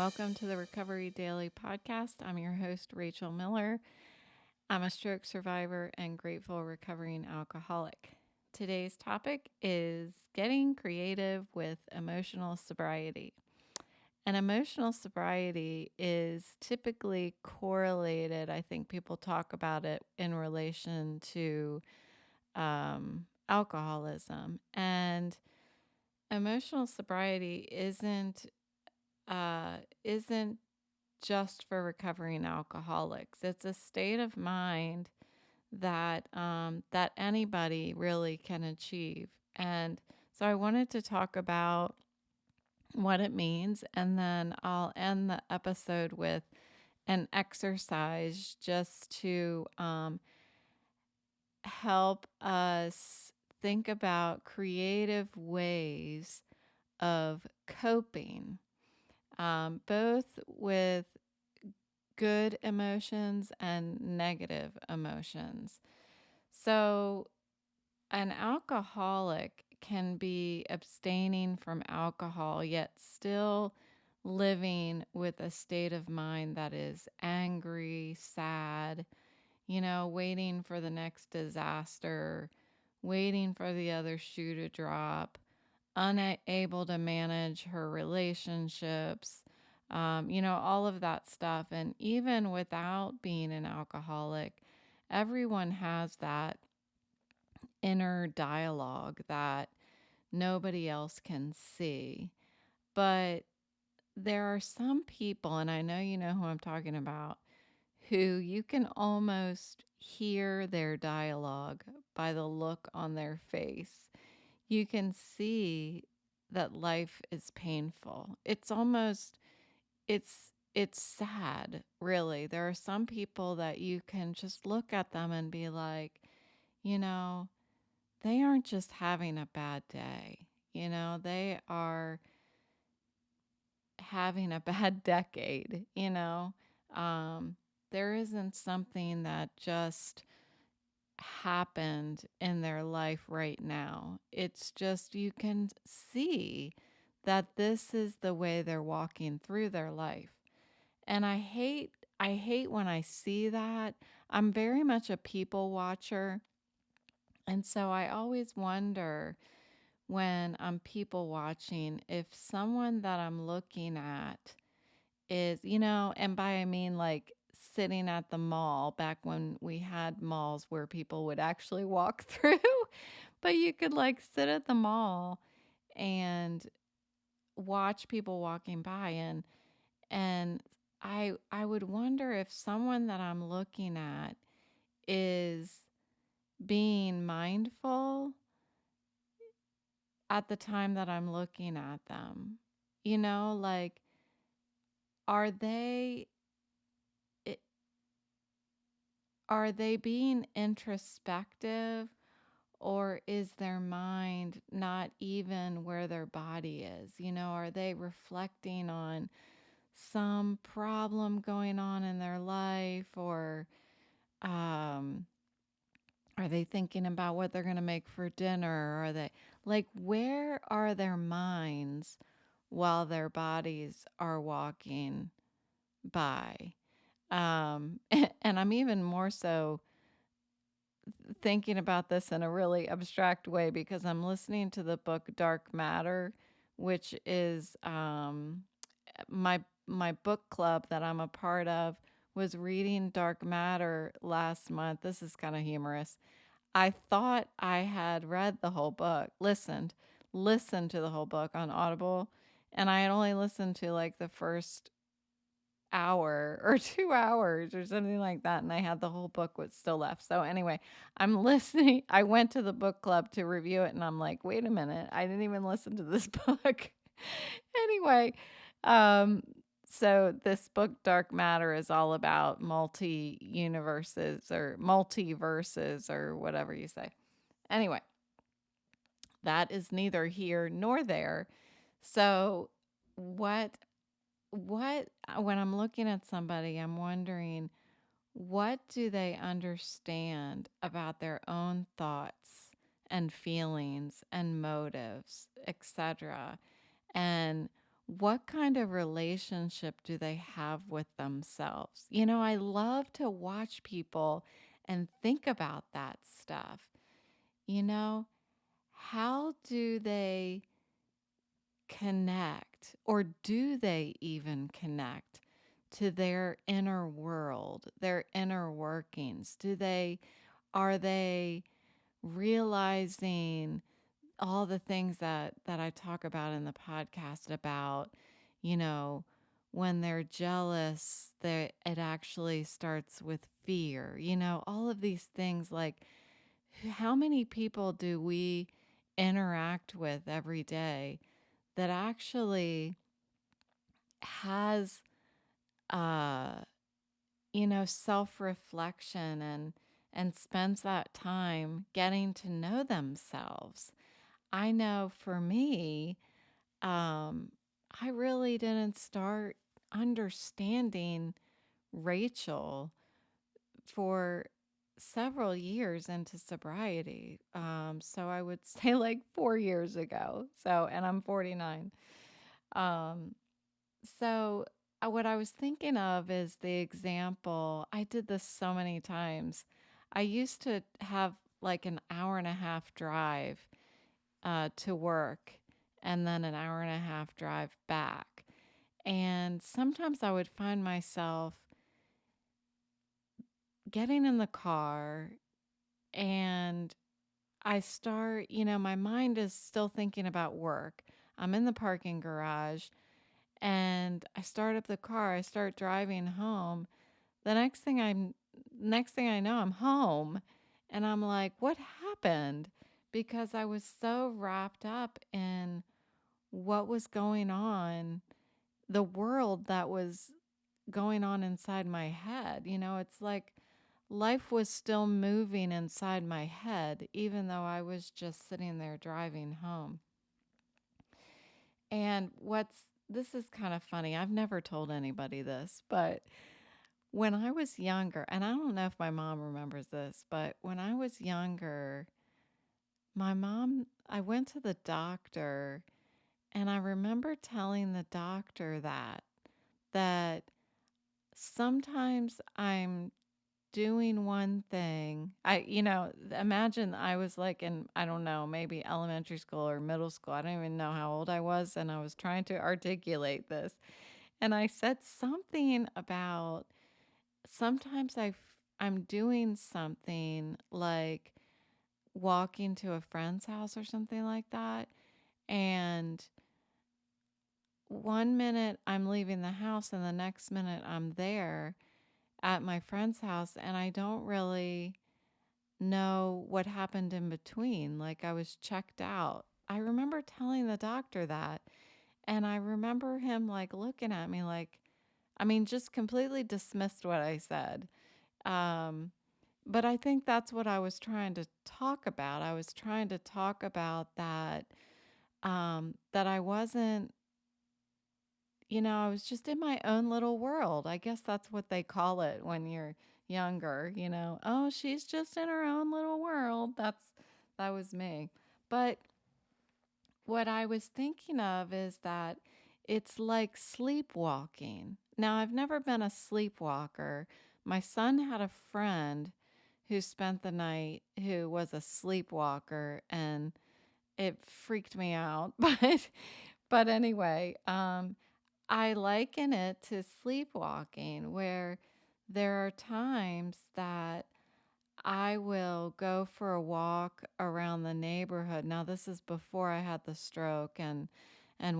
welcome to the Recovery Daily podcast. I'm your host, Rachel Miller. I'm a stroke survivor and grateful recovering alcoholic. Today's topic is getting creative with emotional sobriety. And emotional sobriety is typically correlated, I think people talk about it in relation to alcoholism. And emotional sobriety isn't just for recovering alcoholics. It's a state of mind that anybody really can achieve. And so I wanted to talk about what it means, and then I'll end the episode with an exercise just to help us think about creative ways of coping, both with good emotions and negative emotions. So, an alcoholic can be abstaining from alcohol, yet still living with a state of mind that is angry, sad, waiting for the next disaster, waiting for the other shoe to drop, unable to manage her relationships, all of that stuff. And even without being an alcoholic, everyone has that inner dialogue that nobody else can see. But there are some people, and I know you know who I'm talking about, who you can almost hear their dialogue by the look on their face. You can see that life is painful. It's sad, really. There are some people that you can just look at them and be like, you know, they aren't just having a bad day. They are having a bad decade, Um, there isn't something that just happened in their life right now. It's just you can see that this is the way they're walking through their life. And I hate when I see that. I'm very much a people watcher. And so I always wonder when I'm people watching if someone that I'm looking at is, and by I mean like sitting at the mall back when we had malls where people would actually walk through, but you could like sit at the mall and watch people walking by, and I would wonder if someone that I'm looking at is being mindful at the time that I'm looking at them. Like, are they i- are they being introspective, or is their mind not even where their body is? Are they reflecting on some problem going on in their life, or um are they thinking about what they're going to make for dinner? Are they like, where are their minds while their bodies are walking by? And I'm even more so thinking about this in a really abstract way because I'm listening to the book Dark Matter, which is my book club that I'm a part of was reading Dark Matter last month. This is kind of humorous. I thought I had read the whole book, listened to the whole book on Audible, and I had only listened to like the first hour or 2 hours or something like that, and I had the whole book was still left. So anyway, I'm listening. I went to the book club to review it, and I'm like, wait a minute, I didn't even listen to this book. Anyway, um, so this book, Dark Matter, is all about multi-universes or multiverses or whatever you say. Anyway, that is neither here nor there. So what when I'm looking at somebody, I'm wondering, what do they understand about their own thoughts and feelings and motives, etc.? And what kind of relationship do they have with themselves? I love to watch people and think about that stuff. You know, how do they connect, or do they even connect to their inner world, their inner workings? Are they realizing all the things that I talk about in the podcast about, you know, when they're jealous, it actually starts with fear. All of these things, like, how many people do we interact with every day that actually has uh self-reflection and spends that time getting to know themselves? I know for me, um, I really didn't start understanding Rachel for several years into sobriety. So I would say like 4 years ago. And I'm 49. Um, what I was thinking of is the example. I did this so many times. I used to have like an hour and a half drive to work, and then an hour and a half drive back. And sometimes I would find myself getting in the car, and my mind is still thinking about work. I'm in the parking garage, and I start up the car, I start driving home. The next thing I know, I'm home, and I'm like, what happened? Because I was so wrapped up in what was going on, the world that was going on inside my head. It's like life was still moving inside my head, even though I was just sitting there driving home. And this is kind of funny. I've never told anybody this, but when I was younger, and I don't know if my mom remembers this, but when I was younger, I went to the doctor, and I remember telling the doctor that sometimes I'm doing one thing. Imagine I was like in, I don't know, maybe elementary school or middle school. I don't even know how old I was, and I was trying to articulate this. And I said something about sometimes I'm doing something like walking to a friend's house or something like that. And one minute I'm leaving the house, and the next minute I'm there at my friend's house, and I don't really know what happened in between. Like, I was checked out. I remember telling the doctor that, and I remember him like looking at me like, I mean, just completely dismissed what I said. Um, but I think that's what I was trying to talk about. I was trying to talk about that I wasn't, I was just in my own little world. I guess that's what they call it when you're younger. Oh, she's just in her own little world. That was me. But what I was thinking of is that it's like sleepwalking. Now, I've never been a sleepwalker. My son had a friend who spent the night who was a sleepwalker, and it freaked me out. But anyway, I liken it to sleepwalking, where there are times that I will go for a walk around the neighborhood. Now, this is before I had the stroke and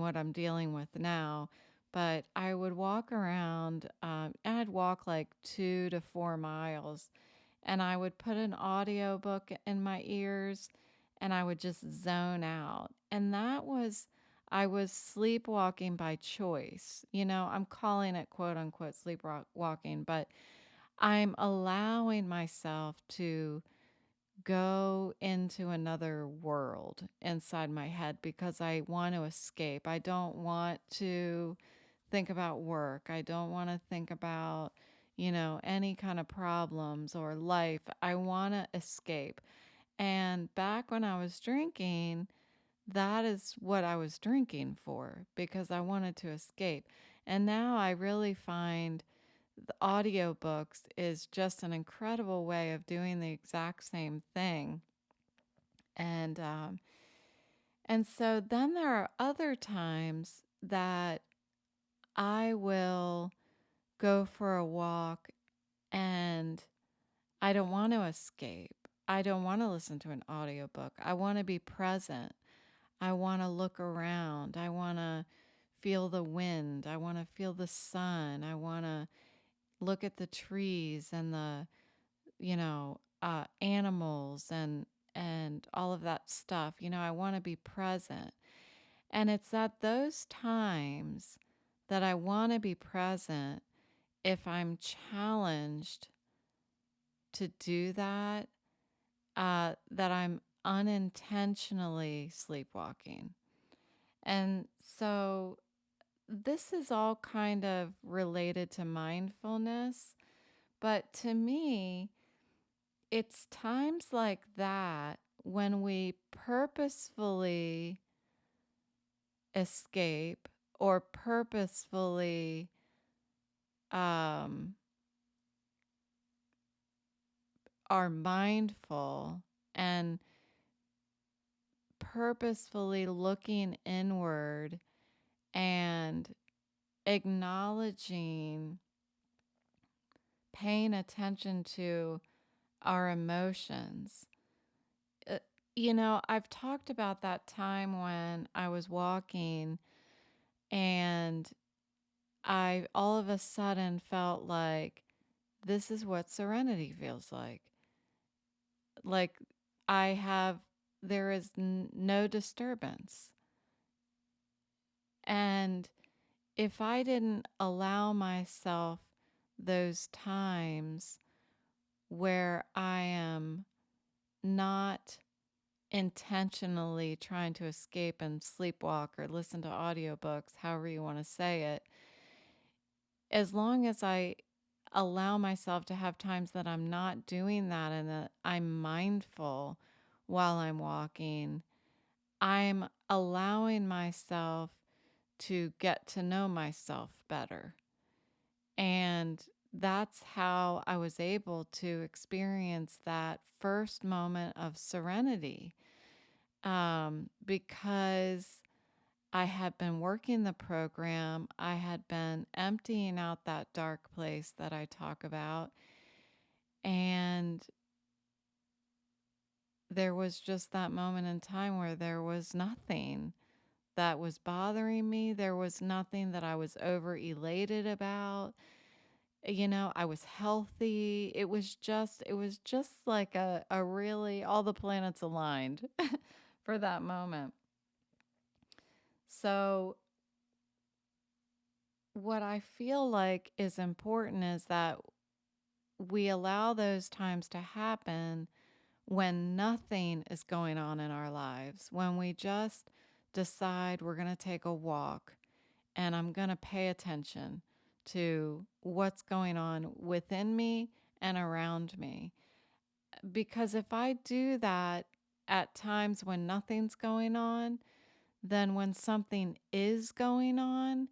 what I'm dealing with now. But I would walk around, I'd walk like 2 to 4 miles, and I would put an audiobook in my ears, and I would just zone out. And I was sleepwalking by choice. I'm calling it quote unquote sleepwalking, but I'm allowing myself to go into another world inside my head because I want to escape. I don't want to think about work. I don't want to think about, any kind of problems or life. I want to escape. And back when I was drinking, that is what I was drinking for, because I wanted to escape. And now I really find the audiobooks is just an incredible way of doing the exact same thing. And and so then there are other times that I will go for a walk and I don't want to escape. I don't want to listen to an audiobook. I want to be present. I want to look around. I want to feel the wind. I want to feel the sun. I want to look at the trees and the, animals and all of that stuff. I want to be present. And it's at those times that I want to be present. If I'm challenged to do that, that I'm unintentionally sleepwalking. And so this is all kind of related to mindfulness, but to me, it's times like that when we purposefully escape or purposefully um, are mindful and purposefully looking inward and acknowledging, paying attention to our emotions. Uh, I've talked about that time when I was walking and I all of a sudden felt like this is what serenity feels like. Like I have, there is no disturbance. And if I didn't allow myself those times where I am not intentionally trying to escape and sleepwalk or listen to audiobooks, however you want to say it, as long as I allow myself to have times that I'm not doing that and that I'm mindful while I'm walking, I'm allowing myself to get to know myself better. And that's how I was able to experience that first moment of serenity, because I had been working the program. I had been emptying out that dark place that I talk about. And there was just that moment in time where there was nothing that was bothering me. There was nothing that I was over elated about. I was healthy. It was just like a really, all the planets aligned for that moment. So what I feel like is important is that we allow those times to happen when nothing is going on in our lives, when we just decide we're going to take a walk and I'm going to pay attention to what's going on within me and around me. Because if I do that at times when nothing's going on, then when something is going on,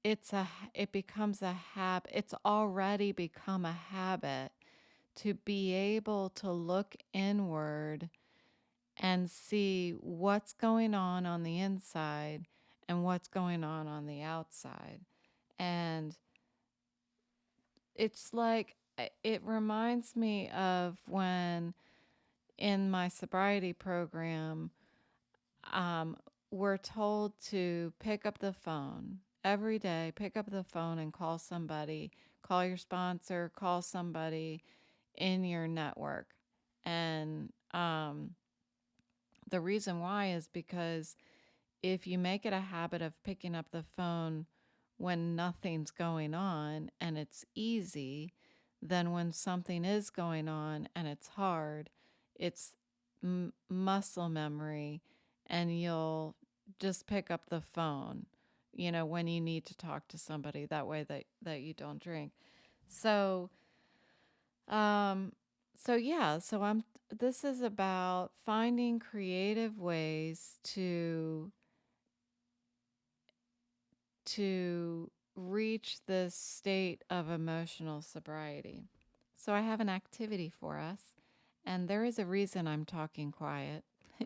it becomes a habit. It's already become a habit to be able to look inward and see what's going on the inside and what's going on the outside. And it's like it reminds me of when in my sobriety program, um, we're told to pick up the phone every day, pick up the phone and call somebody, call your sponsor, call somebody in your network. And the reason why is because if you make it a habit of picking up the phone when nothing's going on and it's easy, then when something is going on and it's hard, it's muscle memory, and you'll just pick up the phone, when you need to talk to somebody, that way that you don't drink. So, um, So this is about finding creative ways to reach this state of emotional sobriety. So I have an activity for us, and there is a reason I'm talking quiet.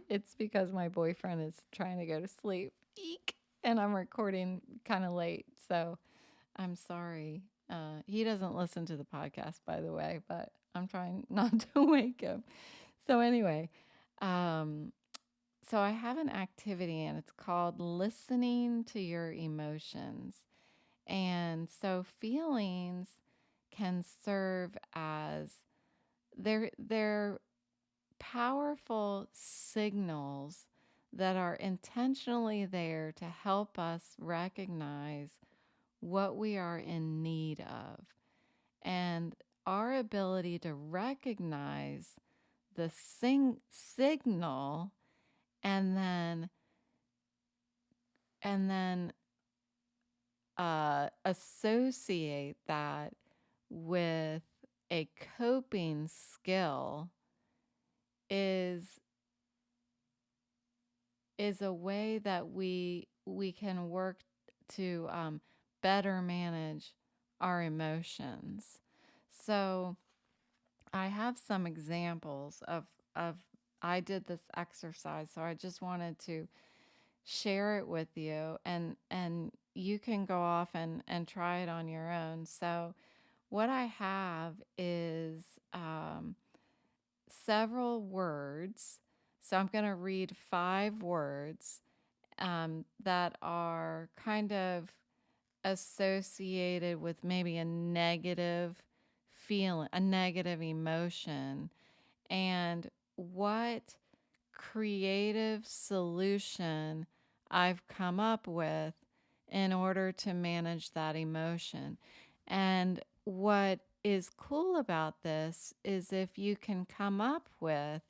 It's because my boyfriend is trying to go to sleep. Eek! And I'm recording kind of late, so I'm sorry. He doesn't listen to the podcast, by the way, but I'm trying not to wake him. So anyway, um, so I have an activity and it's called listening to your emotions. And so feelings can serve as they're powerful signals that are intentionally there to help us recognize what we are in need of. And our ability to recognize the signal and then associate that with a coping skill is is a way that we can work to better manage our emotions. So I have some examples of I did this exercise, so I just wanted to share it with you, and you can go off and try it on your own. So what I have is several words. So I'm going to read 5 words that are kind of associated with maybe a negative feeling, a negative emotion, and what creative solution I've come up with in order to manage that emotion. And what is cool about this is if you can come up with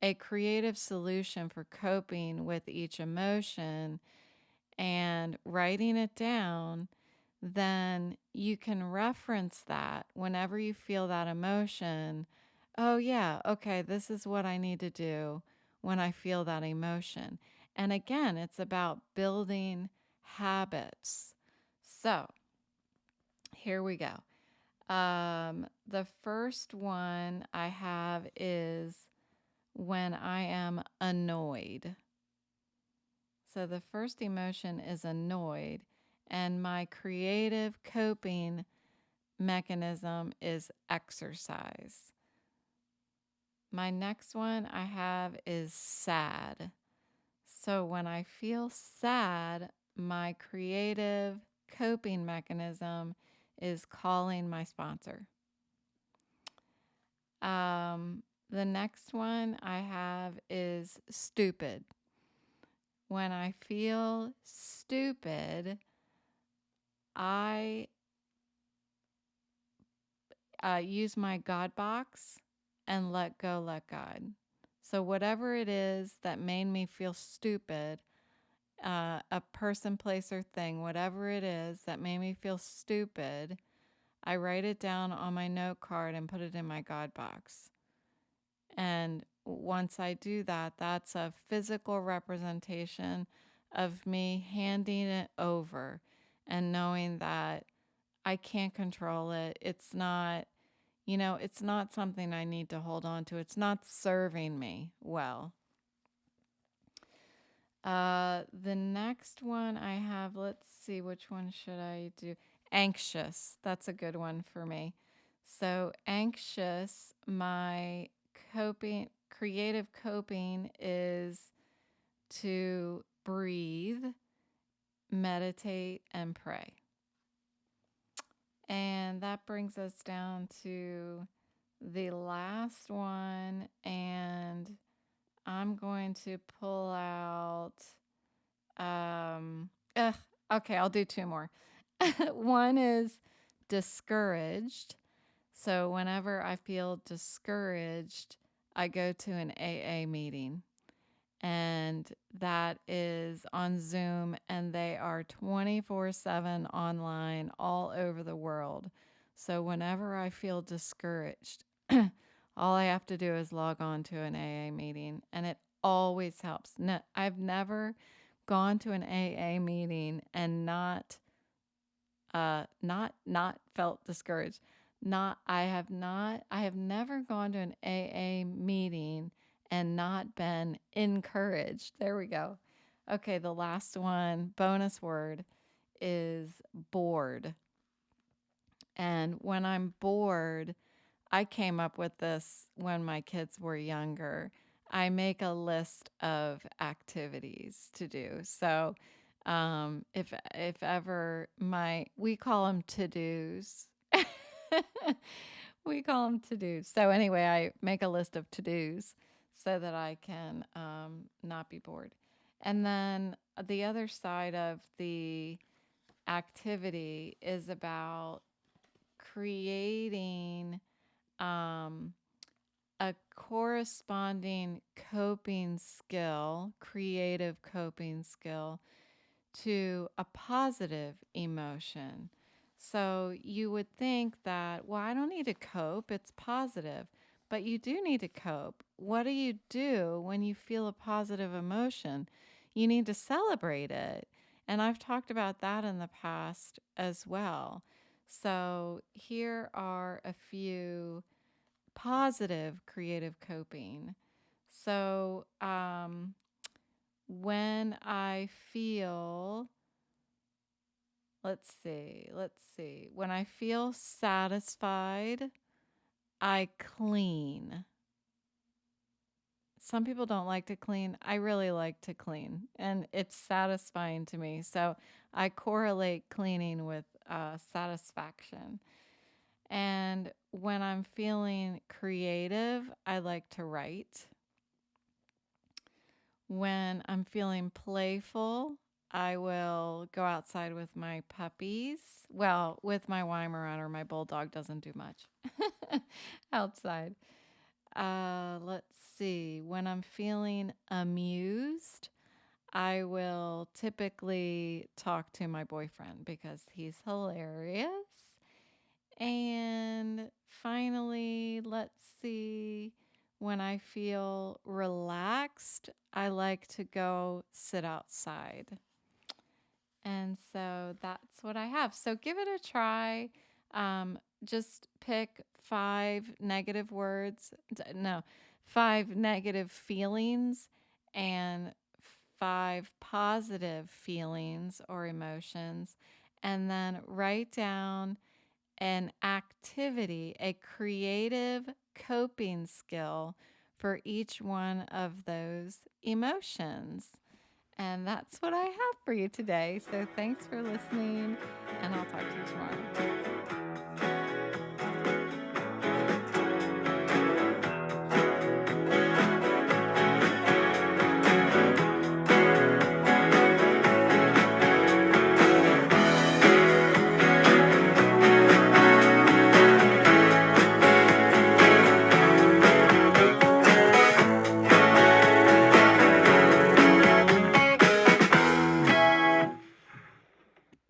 a creative solution for coping with each emotion and writing it down, then you can reference that whenever you feel that emotion. Oh, yeah, okay, this is what I need to do when I feel that emotion. And again, it's about building habits. So here we go. The first one I have is when I am annoyed. So the first emotion is annoyed, and my creative coping mechanism is exercise. My next one I have is sad. So when I feel sad, my creative coping mechanism is calling my sponsor. The next one I have is stupid. When I feel stupid, I use my God box and let go, let God. So, whatever it is that made me feel stupid, a person, place, or thing, whatever it is that made me feel stupid, I write it down on my note card and put it in my God box. And once I do that, that's a physical representation of me handing it over and knowing that I can't control it. It's not, it's not something I need to hold on to. It's not serving me well. The next one I have, let's see, which one should I do? Anxious. That's a good one for me. So, anxious, my creative coping is to breathe, meditate, and pray. And that brings us down to the last one, and I'm going to pull out ugh, okay, I'll do 2 more. One is discouraged. So whenever I feel discouraged, I go to an AA meeting, and that is on Zoom, and they are 24/7 online all over the world. So whenever I feel discouraged, All I have to do is log on to an AA meeting, and it always helps. No, I've never gone to an AA meeting and not felt discouraged. I have never gone to an AA meeting and not been encouraged. There we go. Okay, the last one, bonus word, is bored. And when I'm bored, I came up with this when my kids were younger. I make a list of activities to do. So, if ever we call them to dos. We call them to dos. So anyway, I make a list of to dos so that I can not be bored. And then the other side of the activity is about creating um, a corresponding coping skill, creative coping skill to a positive emotion. So you would think that, well, I don't need to cope, it's positive. But you do need to cope. What do you do when you feel a positive emotion? You need to celebrate it. And I've talked about that in the past as well. So here are a few positive creative coping. So, when I feel, let's see, when I feel satisfied, I clean. Some people don't like to clean. I really like to clean, and it's satisfying to me. So I correlate cleaning with satisfaction. And when I'm feeling creative, I like to write. When I'm feeling playful, I will go outside with my puppies. Well, with my Weimaraner, my bulldog doesn't do much outside. Let's see. When I'm feeling amused, I will typically talk to my boyfriend because he's hilarious. And finally, let's see. When I feel relaxed, I like to go sit outside. And so that's what I have. So give it a try. Just pick 5 negative words. No, 5 negative feelings and 5 positive feelings or emotions. And then write down an activity, a creative coping skill for each one of those emotions. And that's what I have for you today. So thanks for listening, and I'll talk